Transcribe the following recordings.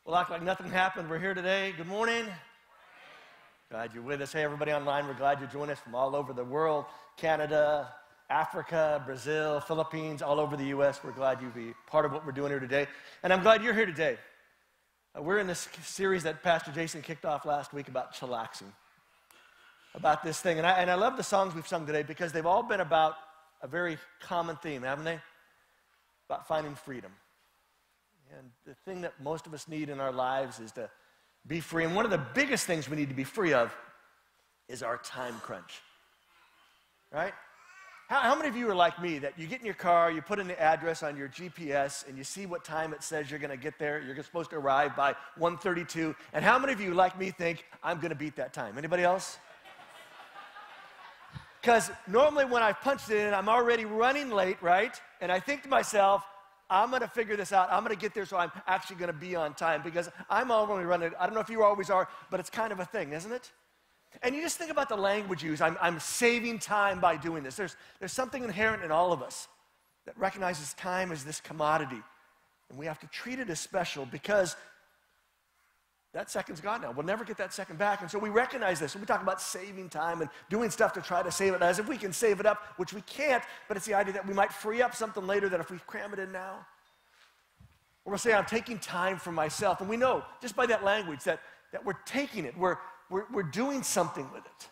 Well, act like nothing happened. We're here today. Good morning. Glad you're with us. Hey, everybody online, we're glad you joined us from all over the world. Canada, Africa, Brazil, Philippines, all over the U.S. We're glad you be part of what we're doing here today. And I'm glad you're here today. We're in this series that Pastor Jason kicked off last week about chillaxing, about this thing. And I love the songs we've sung today because they've all been about a very common theme, haven't they? About finding freedom. And the thing that most of us need in our lives is to be free. And one of the biggest things we need to be free of is our time crunch, right? How many of you are like me that you get in your car, you put in the address on your GPS, and you see what time it says you're going to get there? You're supposed to arrive by 1:32. And how many of you, like me, think, I'm going to beat that time? Anybody else? Because normally when I've punched it in, I'm already running late, right? And I think to myself, I'm going to figure this out. I'm going to get there so I'm actually going to be on time because I'm already running. I don't know if you always are, but it's kind of a thing, isn't it? And you just think about the language used. I'm saving time by doing this. There's something inherent in all of us that recognizes time as this commodity. And we have to treat it as special because that second's gone now. We'll never get that second back. And so we recognize this. When we talk about saving time and doing stuff to try to save it, as if we can save it up, which we can't, but it's the idea that we might free up something later that if we cram it in now. Or we'll say, I'm taking time for myself. And we know, just by that language, that we're taking it. We're doing something with it.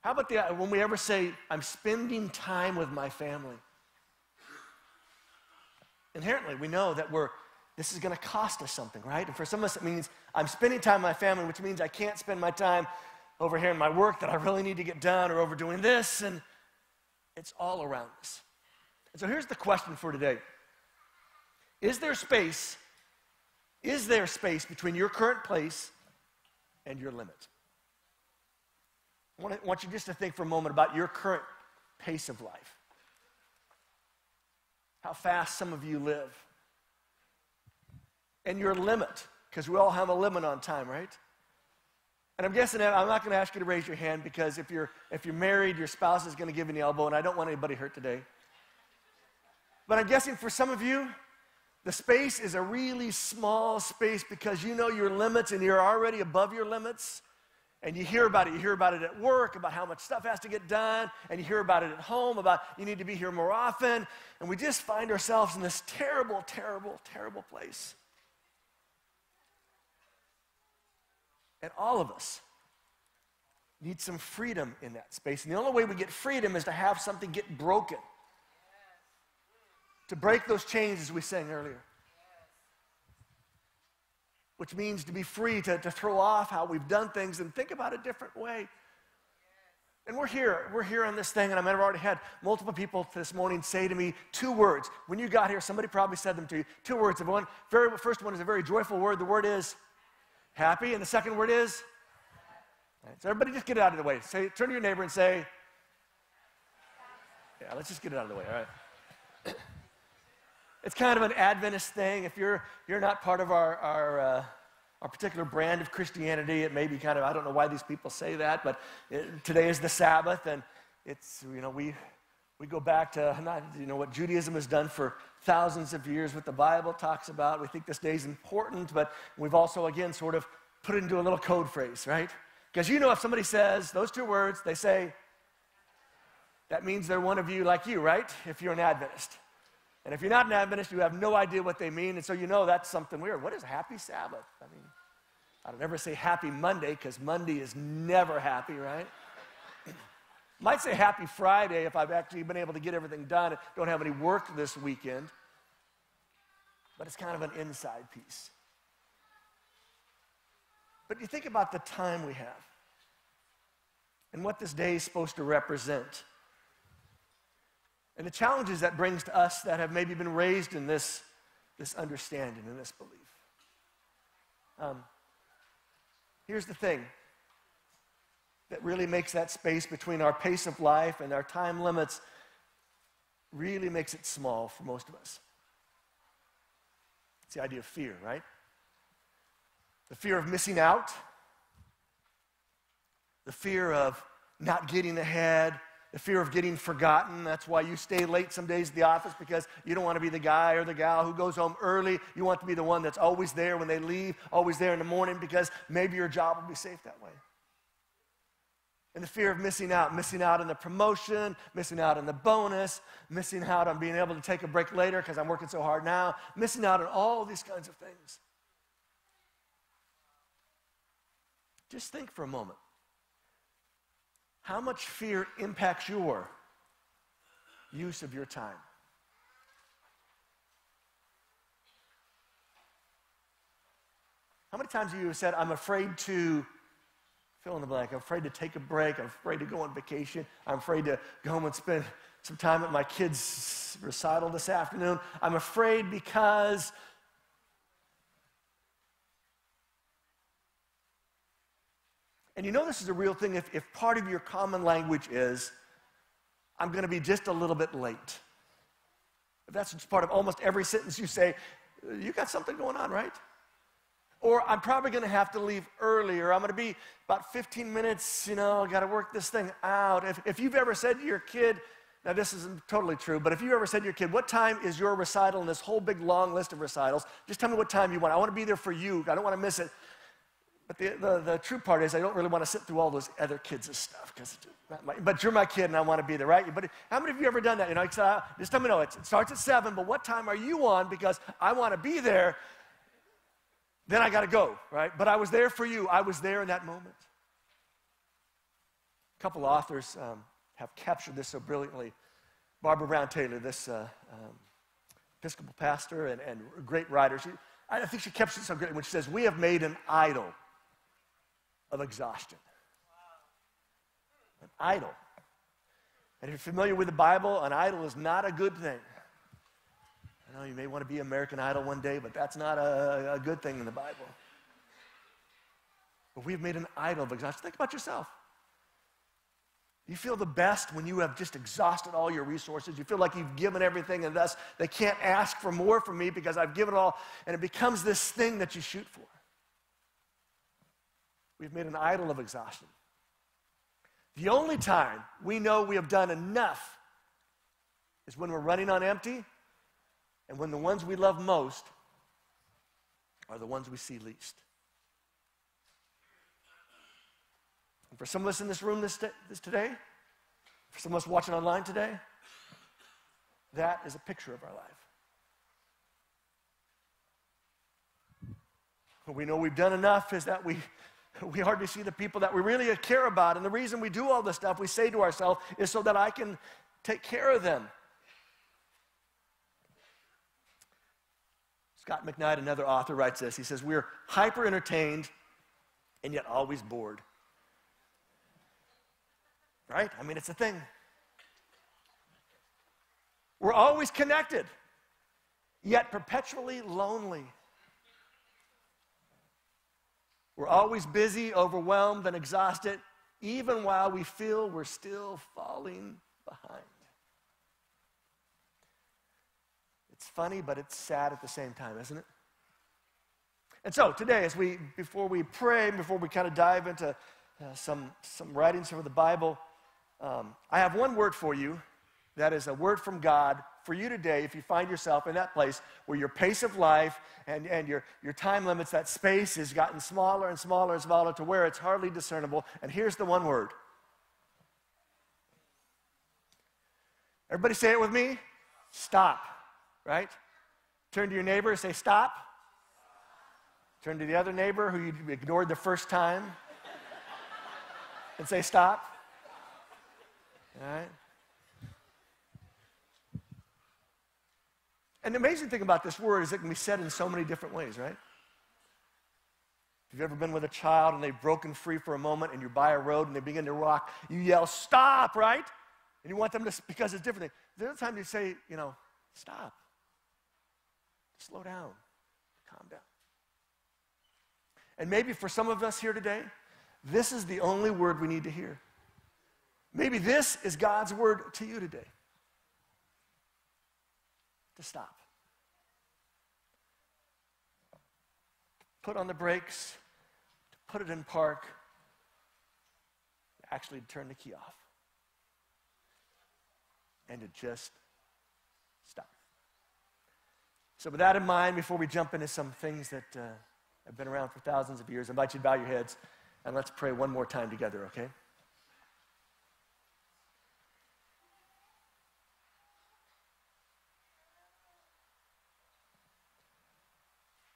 How about when we ever say, I'm spending time with my family? Inherently, we know that this is going to cost us something, right? And for some of us, it means I'm spending time with my family, which means I can't spend my time over here in my work that I really need to get done or over doing this, and it's all around us. And so here's the question for today. Is there space between your current place and your limit? I want you just to think for a moment about your current pace of life. How fast some of you live. And your limit, because we all have a limit on time, right? And I'm guessing that I'm not going to ask you to raise your hand because if you're married, your spouse is going to give you the elbow, and I don't want anybody hurt today. But I'm guessing for some of you, the space is a really small space because you know your limits and you're already above your limits. And you hear about it. You hear about it at work, about how much stuff has to get done. And you hear about it at home, about you need to be here more often. And we just find ourselves in this terrible, terrible, terrible place. And all of us need some freedom in that space. And the only way we get freedom is to have something get broken. To break those chains, as we sang earlier. Which means to be free, to throw off how we've done things and think about a different way. And we're here on this thing, and I've already had multiple people this morning say to me 2 words. When you got here, somebody probably said them to you. 2 words. The first one is a very joyful word. The word is happy, and the second word is? Right, so everybody just get it out of the way. Turn to your neighbor and say, yeah, let's just get it out of the way, all right? It's kind of an Adventist thing. If you're not part of our particular brand of Christianity, it may be kind of, I don't know why these people say that, but today is the Sabbath, and it's, we go back to what Judaism has done for thousands of years, what the Bible talks about. We think this day is important, but we've also, again, sort of put it into a little code phrase, right? Because if somebody says those 2 words, they say, that means they're one of you like you, right? If you're an Adventist. And if you're not an Adventist, you have no idea what they mean, and so that's something weird. What is happy Sabbath? I don't ever say happy Monday, because Monday is never happy, right? Might say happy Friday if I've actually been able to get everything done and don't have any work this weekend. But it's kind of an inside piece. But you think about the time we have and what this day is supposed to represent. And the challenges that brings to us that have maybe been raised in this understanding and this belief. Here's the thing that really makes that space between our pace of life and our time limits really makes it small for most of us. It's the idea of fear, right? The fear of missing out. The fear of not getting ahead. The fear of getting forgotten. That's why you stay late some days at the office, because you don't want to be the guy or the gal who goes home early. You want to be the one that's always there when they leave, always there in the morning, because maybe your job will be safe that way. And the fear of missing out on the promotion, missing out on the bonus, missing out on being able to take a break later because I'm working so hard now, missing out on all these kinds of things. Just think for a moment. How much fear impacts your use of your time? How many times have you said, I'm afraid to fill in the blank? I'm afraid to take a break. I'm afraid to go on vacation. I'm afraid to go home and spend some time at my kids' recital this afternoon. I'm afraid because... And you know this is a real thing if part of your common language is, I'm going to be just a little bit late. If that's just part of almost every sentence you say, you got something going on, right? Or I'm probably going to have to leave early, or I'm going to be about 15 minutes, I got to work this thing out. If you've ever said to your kid, now this isn't totally true, but if you've ever said to your kid, what time is your recital in this whole big long list of recitals? Just tell me what time you want. I want to be there for you. I don't want to miss it. But the true part is I don't really want to sit through all those other kids' stuff, but you're my kid and I want to be there, right? But how many of you ever done that? Just let me know. It starts at 7, but what time are you on? Because I want to be there. Then I got to go, right? But I was there for you. I was there in that moment. A couple authors have captured this so brilliantly. Barbara Brown Taylor, this Episcopal pastor and great writer, I think she captured it so greatly when she says, we have made an idol of exhaustion. An idol. And if you're familiar with the Bible, an idol is not a good thing. I know you may want to be American Idol one day, but that's not a good thing in the Bible. But we've made an idol of exhaustion. Think about yourself. You feel the best when you have just exhausted all your resources. You feel like you've given everything, and thus they can't ask for more from me because I've given it all. And it becomes this thing that you shoot for. We've made an idol of exhaustion. The only time we know we have done enough is when we're running on empty, and when the ones we love most are the ones we see least. And for some of us in this room this today, for some of us watching online today, that is a picture of our life. What we know we've done enough is that we hardly see the people that we really care about. And the reason we do all this stuff, we say to ourselves, is so that I can take care of them. Scott McKnight, another author, writes this. He says, we're hyper-entertained and yet always bored. Right? I mean, it's a thing. We're always connected, yet perpetually lonely. We're always busy, overwhelmed, and exhausted, even while we feel we're still falling behind. It's funny, but it's sad at the same time, isn't it? And so today, before we pray, before we kind of dive into some writings from the Bible, I have one word for you that is a word from God for you today if you find yourself in that place where your pace of life and your time limits, that space has gotten smaller and smaller and smaller to where it's hardly discernible. And here's the one word. Everybody say it with me. Stop. Right? Turn to your neighbor and say, stop. Turn to the other neighbor who you ignored the first time and say, stop. All right? And the amazing thing about this word is it can be said in so many different ways, right? If you've ever been with a child and they've broken free for a moment and you're by a road and they begin to walk, you yell, stop, right? And you want them to, because it's different. The other time you say, stop. Slow down. Calm down. And maybe for some of us here today, this is the only word we need to hear. Maybe this is God's word to you today. To stop. Put on the brakes, to put it in park, actually turn the key off. and to just stop. So with that in mind, before we jump into some things that have been around for thousands of years, I invite you to bow your heads and let's pray one more time together, okay?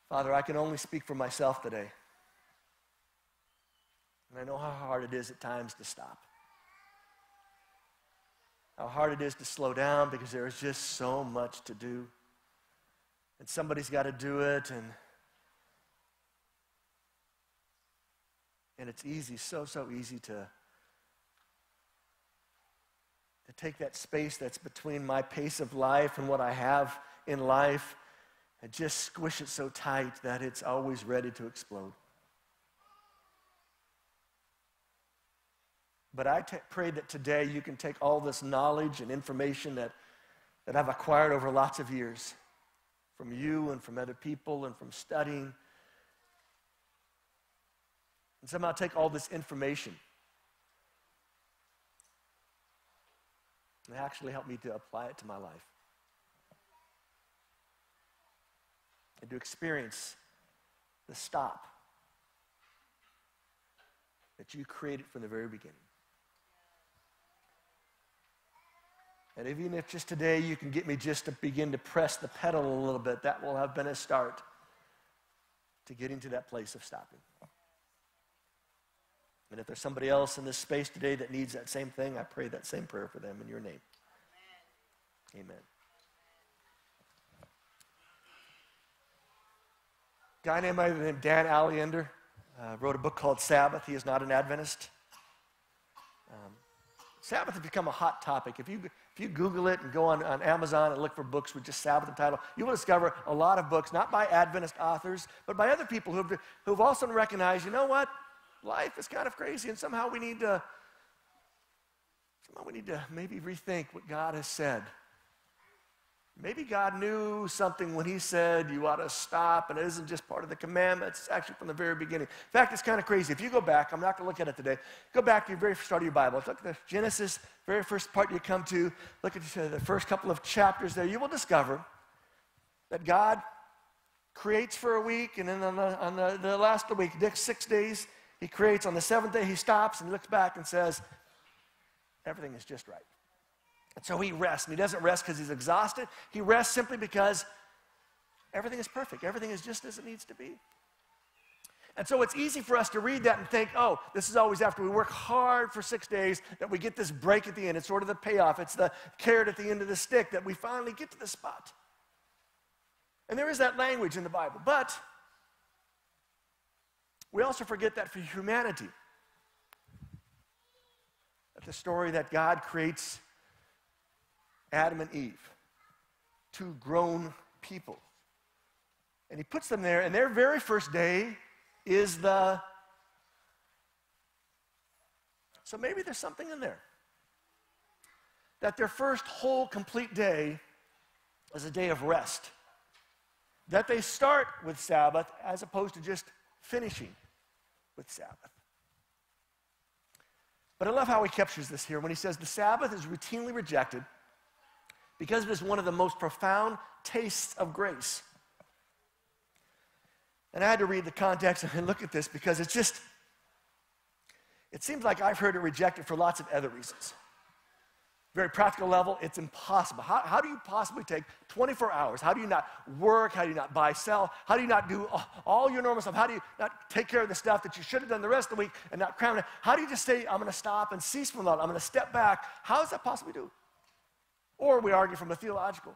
Father, I can only speak for myself today. And I know how hard it is at times to stop. How hard it is to slow down because there is just so much to do. And somebody's got to do it, and it's easy, so easy to take that space that's between my pace of life and what I have in life and just squish it so tight that it's always ready to explode. But I pray that today you can take all this knowledge and information that I've acquired over lots of years from you and from other people and from studying, and somehow take all this information and actually help me to apply it to my life and to experience the stop that you created from the very beginning. And even if just today you can get me just to begin to press the pedal a little bit, that will have been a start to getting to that place of stopping. And if there's somebody else in this space today that needs that same thing, I pray that same prayer for them in your name. Amen. A guy named Dan Allender wrote a book called Sabbath. He is not an Adventist. Sabbath has become a hot topic. If you Google it and go on Amazon and look for books with just Sabbath in the title, you will discover a lot of books, not by Adventist authors, but by other people who've also recognized, you know what? Life is kind of crazy, and somehow we need to maybe rethink what God has said. Maybe God knew something when he said you ought to stop, and it isn't just part of the commandments. It's actually from the very beginning. In fact, it's kind of crazy. If you go back, I'm not going to look at it today. Go back to your very start of your Bible. Look at the Genesis, very first part you come to. Look at the first couple of chapters there. You will discover that God creates for a week, and then on the last of the week, next 6 days, he creates. On the seventh day, he stops and looks back and says, everything is just right. And so he rests, and he doesn't rest because he's exhausted. He rests simply because everything is perfect. Everything is just as it needs to be. And so it's easy for us to read that and think, oh, this is always after we work hard for 6 days that we get this break at the end. It's sort of the payoff. It's the carrot at the end of the stick that we finally get to the spot. And there is that language in the Bible. But we also forget that for humanity, that the story that God creates Adam and Eve, two grown people. And he puts them there, and their very first day is the... So maybe there's something in there. That their first whole complete day is a day of rest. That they start with Sabbath as opposed to just finishing with Sabbath. But I love how he captures this here when he says the Sabbath is routinely rejected because it is one of the most profound tastes of grace. And I had to read the context and look at this because it seems like I've heard it rejected for lots of other reasons. Very practical level, it's impossible. How do you possibly take 24 hours? How do you not work? How do you not buy, sell? How do you not do all your normal stuff? How do you not take care of the stuff that you should have done the rest of the week and not cram it? How do you just say, I'm going to stop and cease from that? I'm going to step back. How is that possibly do? Or we argue from a theological.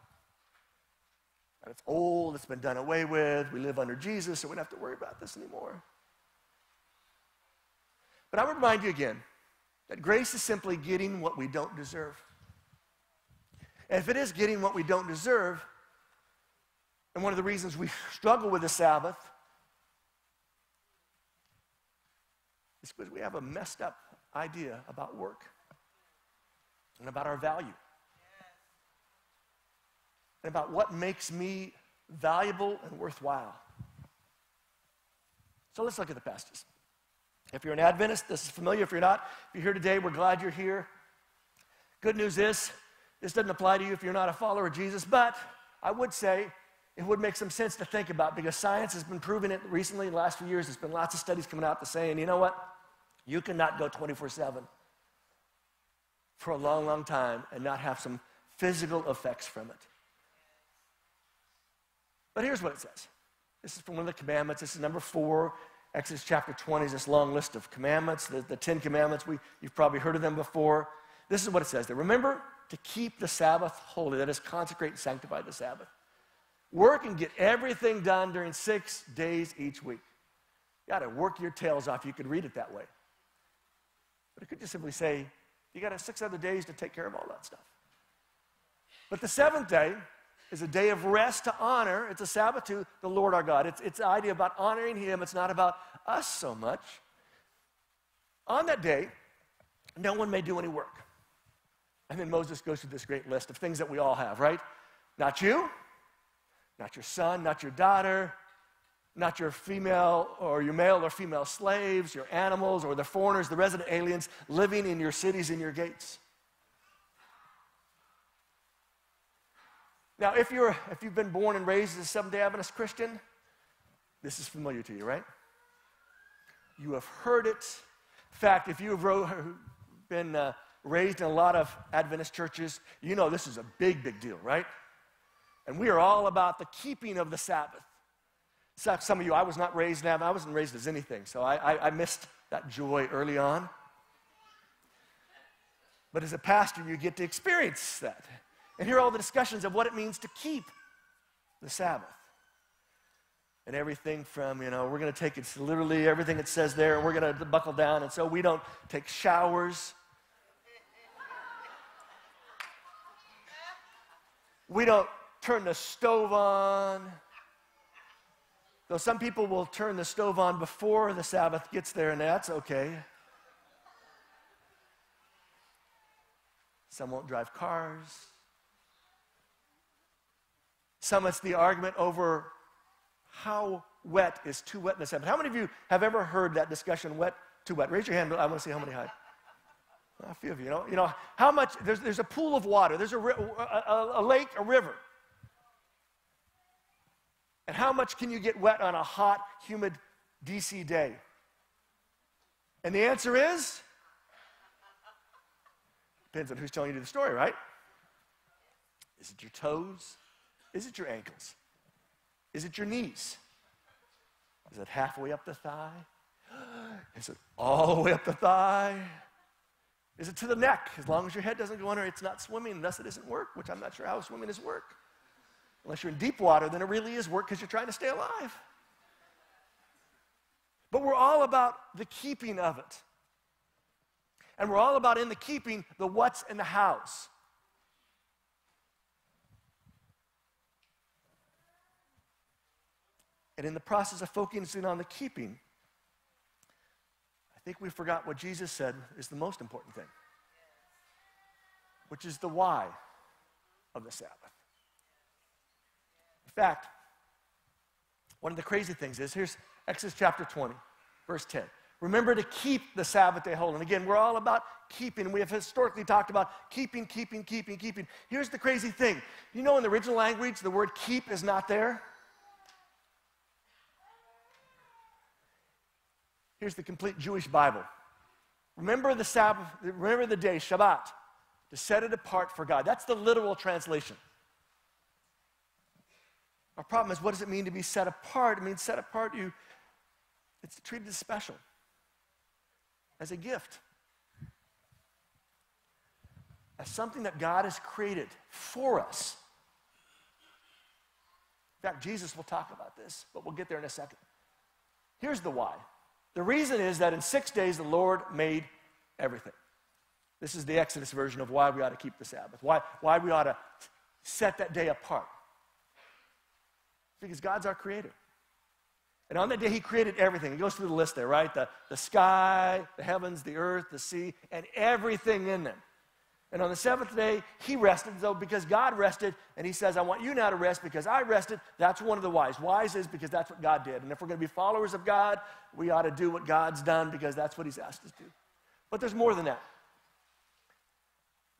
And it's old, it's been done away with, we live under Jesus, so we don't have to worry about this anymore. But I would remind you again that grace is simply getting what we don't deserve. And if it is getting what we don't deserve, and one of the reasons we struggle with the Sabbath is because we have a messed up idea about work and about our value. And about what makes me valuable and worthwhile. So let's look at the passages. If you're an Adventist, this is familiar. If you're not, if you're here today, we're glad you're here. Good news is This doesn't apply to you if you're not a follower of Jesus, but I would say it would make some sense to think about because science has been proving it recently in the last few years. There's been lots of studies coming out that saying, you know what? You cannot go 24/7 for a long, long time and not have some physical effects from it. But here's what it says. This is from one of the commandments. This is number 4. Exodus chapter 20 is this long list of commandments, the 10 commandments. You've probably heard of them before. This is what it says there. Remember to keep the Sabbath holy. That is, consecrate and sanctify the Sabbath. Work and get everything done during 6 days each week. You got to work your tails off. You could read it that way. But it could just simply say, you got 6 other days to take care of all that stuff. But the 7th day is a day of rest to honor. It's a Sabbath to the Lord our God. It's the idea about honoring Him. It's not about us so much. On that day, no one may do any work. And then Moses goes through this great list of things that we all have, right? Not you, not your son, not your daughter, not your female or your male or female slaves, your animals or the foreigners, the resident aliens living in your cities and your gates. Now, if you've been born and raised as a Seventh-day Adventist Christian, this is familiar to you, right? You have heard it. In fact, if you have been raised in a lot of Adventist churches, you know this is a big, big deal, right? And we are all about the keeping of the Sabbath. So some of you, I was not raised now, I wasn't raised as anything, so I missed that joy early on. But as a pastor, you get to experience that and hear all the discussions of what it means to keep the Sabbath. And everything from, we're going to take it literally, everything it says there, and we're going to buckle down, and so we don't take showers. We don't turn the stove on. Though some people will turn the stove on before the Sabbath gets there, and that's okay. Some won't drive cars. Some, it's the argument over how wet is too wet in the Sabbath. How many of you have ever heard that discussion, wet, too wet? Raise your hand. I want to see how many had. A few of you, you know how much, there's a pool of water, there's a lake, a river. And how much can you get wet on a hot, humid DC day? And the answer is, depends on who's telling you the story, right? Is it your toes? Is it your ankles? Is it your knees? Is it halfway up the thigh? Is it all the way up the thigh? Is it to the neck? As long as your head doesn't go under, it's not swimming, thus it isn't work, which I'm not sure how swimming is work. Unless you're in deep water, then it really is work because you're trying to stay alive. But we're all about the keeping of it. And we're all about in the keeping the what's and the how's. And in the process of focusing on the keeping, I think we forgot what Jesus said is the most important thing, which is the why of the Sabbath. In fact, one of the crazy things is, here's Exodus chapter 20, verse 10. Remember to keep the Sabbath day holy. And again, we're all about keeping. We have historically talked about keeping. Here's the crazy thing. You know in the original language, the word keep is not there. Here's the complete Jewish Bible. Remember the Sabbath, remember the day, Shabbat, to set it apart for God. That's the literal translation. Our problem is, what does it mean to be set apart? It means set apart, it's treated as special, as a gift, as something that God has created for us. In fact, Jesus will talk about this, but we'll get there in a second. Here's the why. The reason is that in 6 days the Lord made everything. This is the Exodus version of why we ought to keep the Sabbath, why we ought to set that day apart. Because God's our creator. And on that day, he created everything. He goes through the list there, right? The sky, the heavens, the earth, the sea, and everything in them. And on the 7th day, he rested. So because God rested, and he says, I want you now to rest because I rested. That's one of the whys. Whys is because that's what God did. And if we're going to be followers of God, we ought to do what God's done because that's what he's asked us to do. But there's more than that.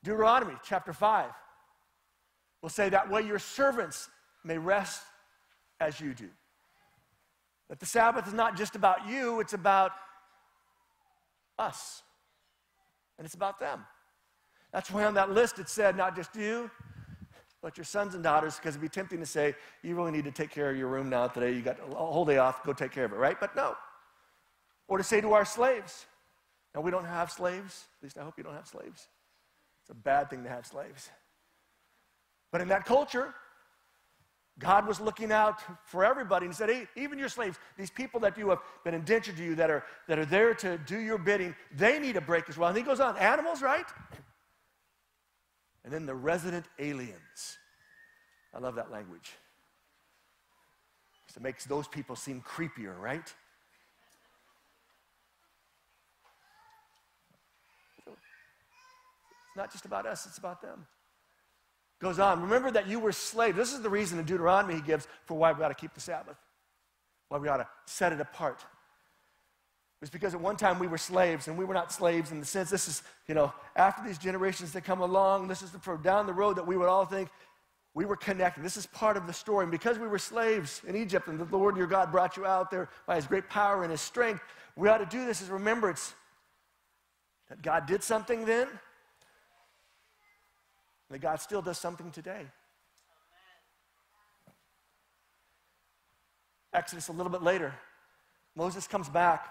Deuteronomy chapter 5 will say that way your servants may rest as you do. That the Sabbath is not just about you, it's about us. And it's about them. That's why on that list it said not just you, but your sons and daughters, because it'd be tempting to say, you really need to take care of your room now today. You got a whole day off, go take care of it, right? But no. Or to say to our slaves, now we don't have slaves. At least I hope you don't have slaves. It's a bad thing to have slaves. But in that culture, God was looking out for everybody and said, hey, even your slaves, these people that you have been indentured to you, that are there to do your bidding, they need a break as well. And he goes on, animals, right? And then the resident aliens. I love that language. Because it makes those people seem creepier, right? It's not just about us, it's about them. Goes on, remember that you were slaves. This is the reason in Deuteronomy he gives for why we ought to keep the Sabbath, why we ought to set it apart. It was because at one time we were slaves, and we were not slaves in the sense, this is, after these generations that come along, this is for down the road that we would all think we were connected. This is part of the story. And because we were slaves in Egypt, and the Lord your God brought you out there by his great power and his strength, we ought to do this as remembrance that God did something then, that God still does something today. Exodus a little bit later, Moses comes back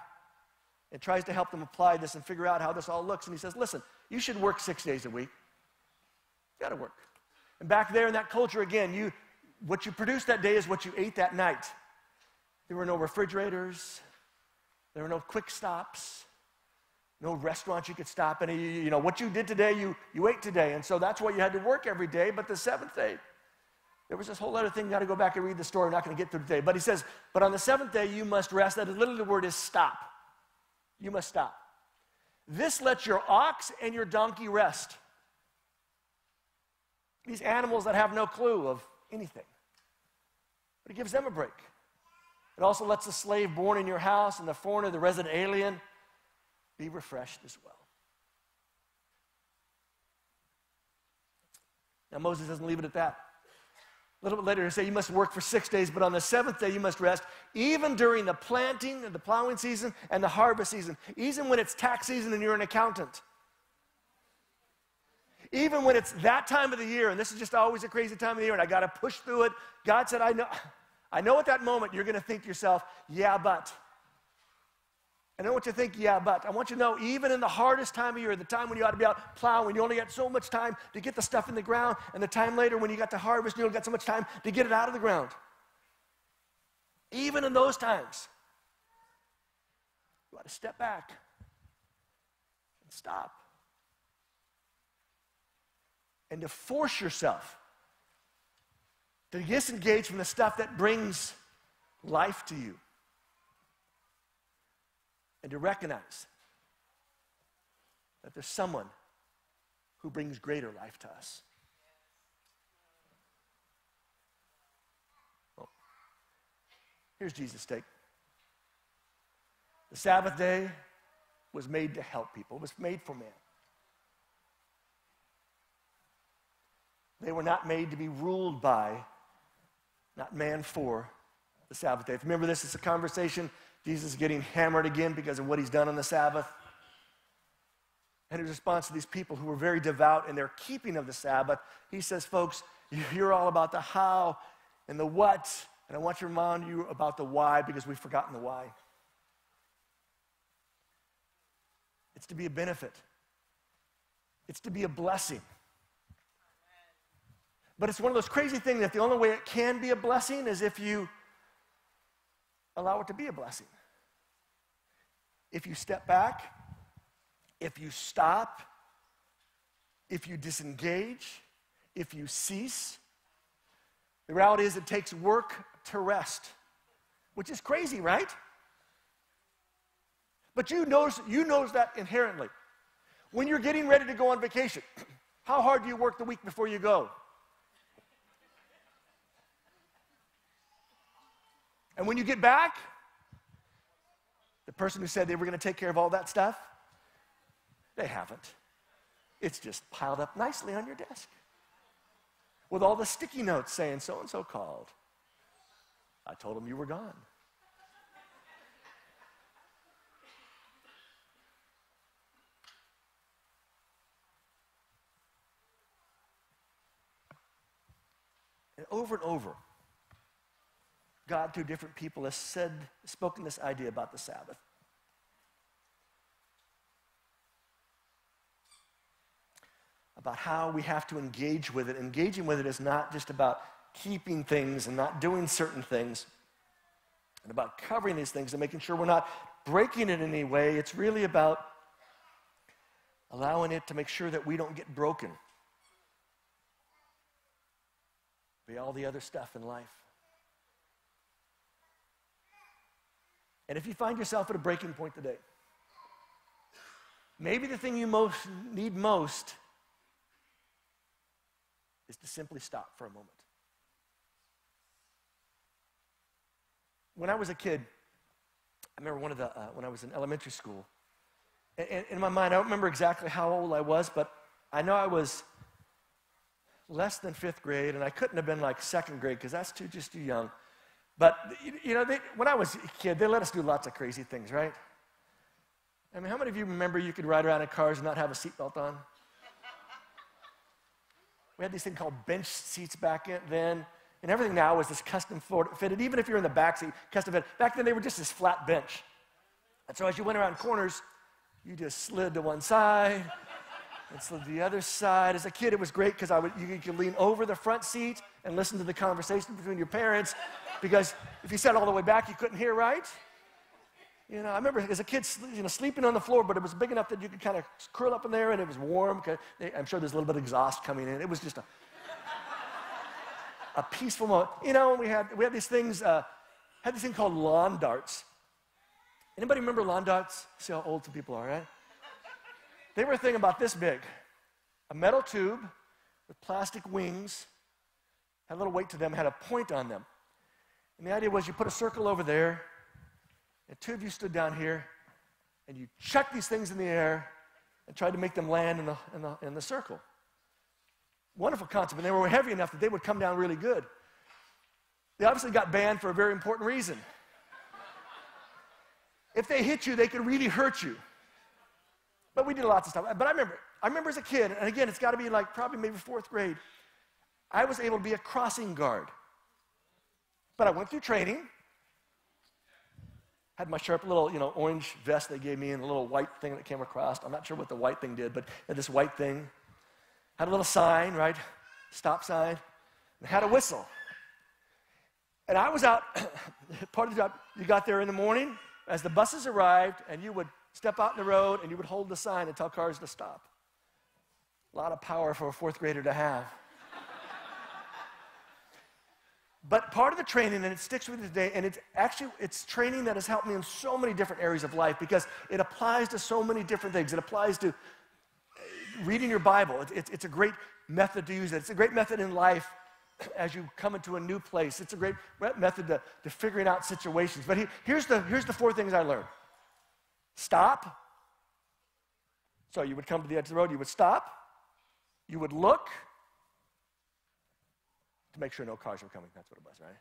and tries to help them apply this and figure out how this all looks. And he says, listen, you should work 6 days a week. You got to work. And back there in that culture, again, what you produced that day is what you ate that night. There were no refrigerators. There were no quick stops. No restaurants you could stop in. What you did today, you ate today. And so that's why you had to work every day. But the seventh day, there was this whole other thing. You got to go back and read the story. We're not going to get through today. But he says, but on the seventh day, you must rest. That is literally the word is stop. You must stop. This lets your ox and your donkey rest. These animals that have no clue of anything. But it gives them a break. It also lets the slave born in your house and the foreigner, the resident alien, be refreshed as well. Now Moses doesn't leave it at that. A little bit later, he says, you must work for 6 days, but on the seventh day you must rest, even during the planting and the plowing season and the harvest season, even when it's tax season and you're an accountant. Even when it's that time of the year, and this is just always a crazy time of the year, and I got to push through it. God said, I know at that moment you're going to think to yourself, yeah, but. I know what you think, yeah, but. I want you to know, even in the hardest time of year, the time when you ought to be out plowing, you only got so much time to get the stuff in the ground, and the time later when you got to harvest, you only got so much time to get it out of the ground. Even in those times, you ought to step back and stop. And to force yourself to disengage from the stuff that brings life to you. And to recognize that there's someone who brings greater life to us. Well, here's Jesus' take. The Sabbath day was made to help people. It was made for man. They were not made to be ruled by, not man for, the Sabbath day. If you remember this, it's a conversation. Jesus is getting hammered again because of what he's done on the Sabbath. And in response to these people who were very devout in their keeping of the Sabbath, he says, folks, you're all about the how and the what, and I want to remind you about the why because we've forgotten the why. It's to be a benefit. It's to be a blessing. But it's one of those crazy things that the only way it can be a blessing is if you allow it to be a blessing. If you step back, if you stop, if you disengage, if you cease. The reality is it takes work to rest, which is crazy, right? But you knows that inherently. When you're getting ready to go on vacation, how hard do you work the week before you go? And when you get back, the person who said they were going to take care of all that stuff, they haven't. It's just piled up nicely on your desk. with all the sticky notes saying so-and-so called. I told him you were gone. And over, God, through different people, has spoken this idea about the Sabbath. About how we have to engage with it. Engaging with it is not just about keeping things and not doing certain things, and about covering these things and making sure we're not breaking it in any way. It's really about allowing it to make sure that we don't get broken by all the other stuff in life. And if you find yourself at a breaking point today, maybe the thing you need most is to simply stop for a moment. When I was a kid, I remember when I was in elementary school, and in my mind, I don't remember exactly how old I was, but I know I was less than 5th grade, and I couldn't have been like 2nd grade because that's just too young. But, when I was a kid, they let us do lots of crazy things, right? I mean, how many of you remember you could ride around in cars and not have a seatbelt on? We had these things called bench seats back then, and everything now is this custom fitted. Even if you're in the back seat, custom fitted. Back then, they were just this flat bench. And so as you went around corners, you just slid to one side and slid to the other side. As a kid, it was great because you could lean over the front seat and listen to the conversation between your parents, because if you sat all the way back, you couldn't hear right. I remember as a kid, sleeping on the floor, but it was big enough that you could kind of curl up in there, and it was warm. I'm sure there's a little bit of exhaust coming in. It was just a peaceful moment. We had these things, had this thing called lawn darts. Anybody remember lawn darts? See how old some people are, right? They were a thing about this big. A metal tube with plastic wings, had a little weight to them, had a point on them. And the idea was you put a circle over there, and 2 of you stood down here, and you chucked these things in the air and tried to make them land in the circle. Wonderful concept, and they were heavy enough that they would come down really good. They obviously got banned for a very important reason. If they hit you, they could really hurt you. But we did lots of stuff. But I remember as a kid, and again, it's got to be like probably maybe 4th grade, I was able to be a crossing guard. But I went through training, had my sharp little, orange vest they gave me and a little white thing that came across. I'm not sure what the white thing did, but had this white thing. Had a little sign, right? Stop sign. And had a whistle. And I was out, part of the job, you got there in the morning as the buses arrived, and you would step out in the road and you would hold the sign and tell cars to stop. A lot of power for a 4th grader to have. But part of the training, and it sticks with me today, and it's training that has helped me in so many different areas of life because it applies to so many different things. It applies to reading your Bible. It's a great method to use it. It's a great method in life as you come into a new place. It's a great method to figuring out situations. But here's the 4 things I learned. Stop. So you would come to the edge of the road, you would stop, you would look to make sure no cars were coming. That's what it was, right?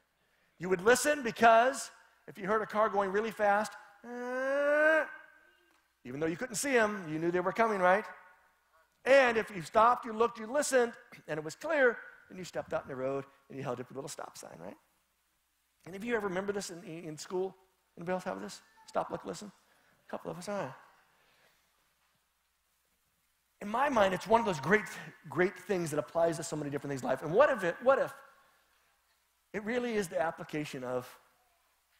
You would listen because if you heard a car going really fast, even though you couldn't see them, you knew they were coming, right? And if you stopped, you looked, you listened, and it was clear, then you stepped out in the road and you held up your little stop sign, right? Any of you ever remember this in school? Anybody else have this? Stop, look, listen? A couple of us, all right. In my mind, it's one of those great things that applies to so many different things in life. And what if it really is the application of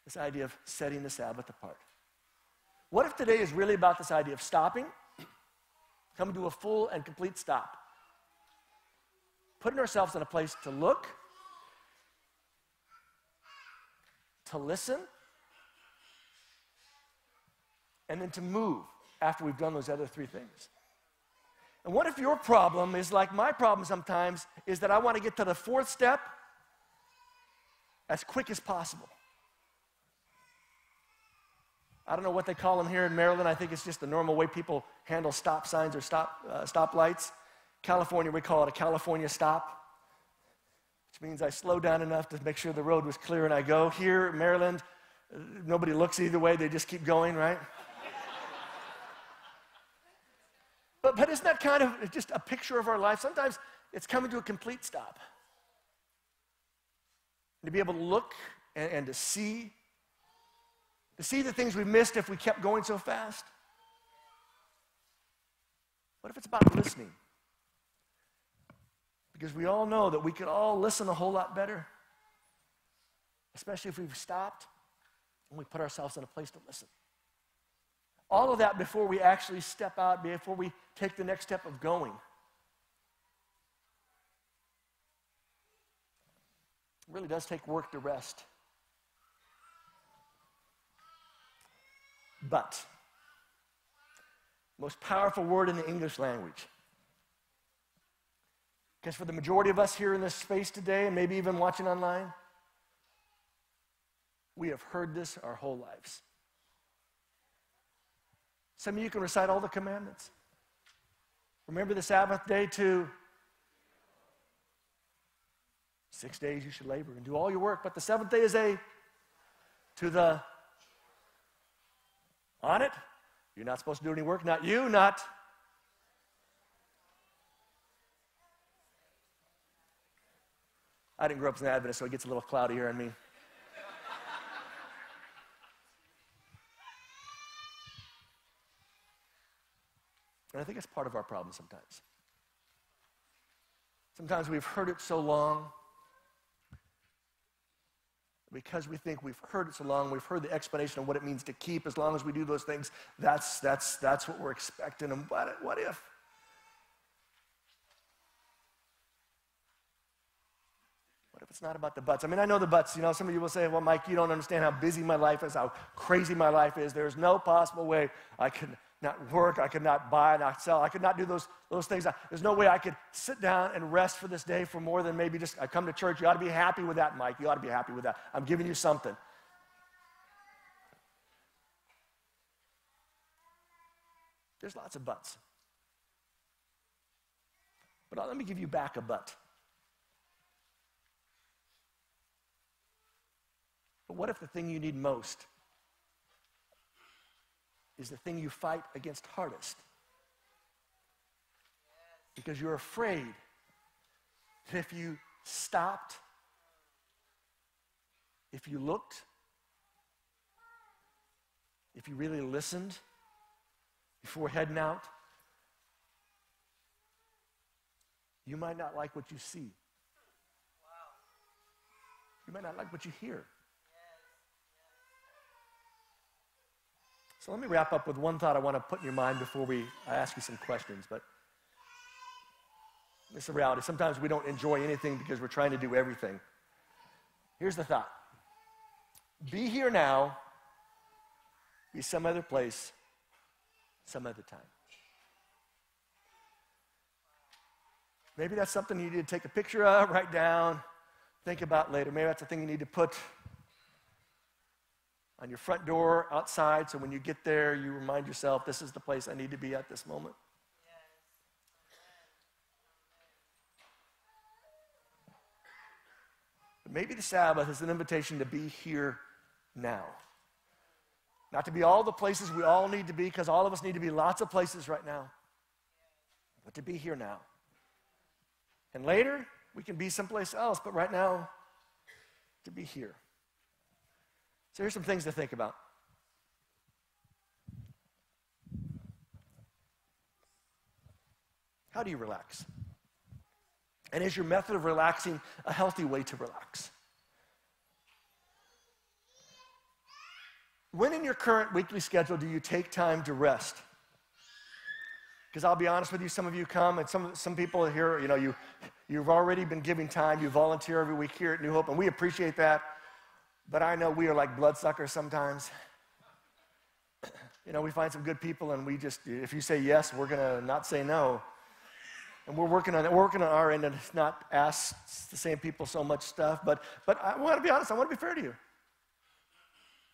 this idea of setting the Sabbath apart? What if today is really about this idea of stopping, coming to a full and complete stop, putting ourselves in a place to look, to listen, and then to move after we've done those other 3 things? And what if your problem is like my problem sometimes, is that I want to get to the 4th step as quick as possible? I don't know what they call them here in Maryland. I think it's just the normal way people handle stop signs or stop lights. California, we call it a California stop. which means I slow down enough to make sure the road was clear and I go. Here in Maryland, nobody looks either way. They just keep going, right? But isn't that kind of just a picture of our life? Sometimes it's coming to a complete stop. To be able to look and to see the things we missed if we kept going so fast. What if it's about listening? Because we all know that we could all listen a whole lot better, especially if we've stopped and we put ourselves in a place to listen. All of that before we actually step out, before we take the next step of going. It really does take work to rest. But, most powerful word in the English language. Because for the majority of us here in this space today, and maybe even watching online, we have heard this our whole lives. Some of you can recite all the commandments. Remember the Sabbath day to 6 days you should labor and do all your work, but the seventh day is on it. You're not supposed to do any work, not you, not. I didn't grow up as an Adventist, so it gets a little cloudy here on me. And I think it's part of our problem sometimes. Sometimes we've heard it so long, because we think we've heard it so long, we've heard the explanation of what it means to keep. As long as we do those things, that's what we're expecting. And what if? What if it's not about the buts? I mean, I know the buts. You know, some of you will say, well, Mike, you don't understand how busy my life is, how crazy my life is. There's no possible way I could not work, I could not buy, not sell, I could not do those things. There's no way I could sit down and rest for this day for more than maybe just I come to church. You ought to be happy with that, Mike. You ought to be happy with that. I'm giving you something. There's lots of buts. But let me give you back a but. But what if the thing you need most is the thing you fight against hardest? Because you're afraid that if you stopped, if you looked, if you really listened before heading out, you might not like what you see. You might not like what you hear. So let me wrap up with one thought I want to put in your mind before I ask you some questions. But it's a reality. Sometimes we don't enjoy anything because we're trying to do everything. Here's the thought. Be here now. Be some other place, some other time. Maybe that's something you need to take a picture of, write down, think about later. Maybe that's a thing you need to put on your front door, outside, so when you get there, you remind yourself, this is the place I need to be at this moment. But maybe the Sabbath is an invitation to be here now. Not to be all the places we all need to be, because all of us need to be lots of places right now. But to be here now. And later, we can be someplace else, but right now, to be here. So here's some things to think about. How do you relax? And is your method of relaxing a healthy way to relax? When in your current weekly schedule do you take time to rest? Because I'll be honest with you, some of you come, and some people here, you know, you've already been giving time. You volunteer every week here at New Hope, and we appreciate that. But I know we are like bloodsuckers sometimes. You know, we find some good people, and we just, if you say yes, we're going to not say no. And we're working on our end, and it's not ask the same people so much stuff. But I want to be honest. I want to be fair to you.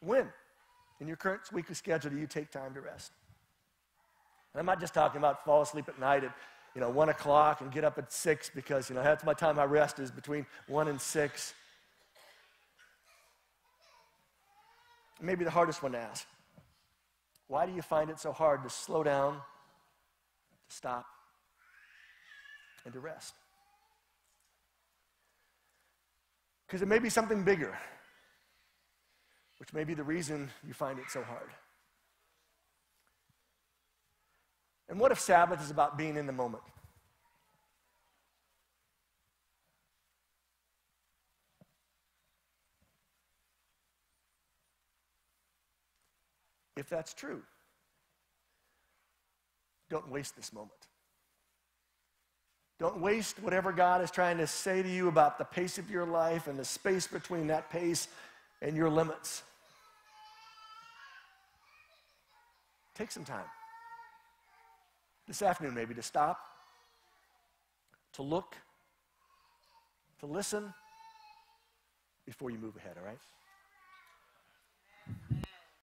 When, in your current weekly schedule, do you take time to rest? And I'm not just talking about fall asleep at night 1 o'clock and get up at 6 because, that's my time I rest is between 1 and 6. Maybe the hardest one to ask. Why do you find it so hard to slow down, to stop, and to rest? Because it may be something bigger, which may be the reason you find it so hard. And what if Sabbath is about being in the moment? If that's true, don't waste this moment. Don't waste whatever God is trying to say to you about the pace of your life and the space between that pace and your limits. Take some time. This afternoon, maybe, to stop, to look, to listen before you move ahead, all right?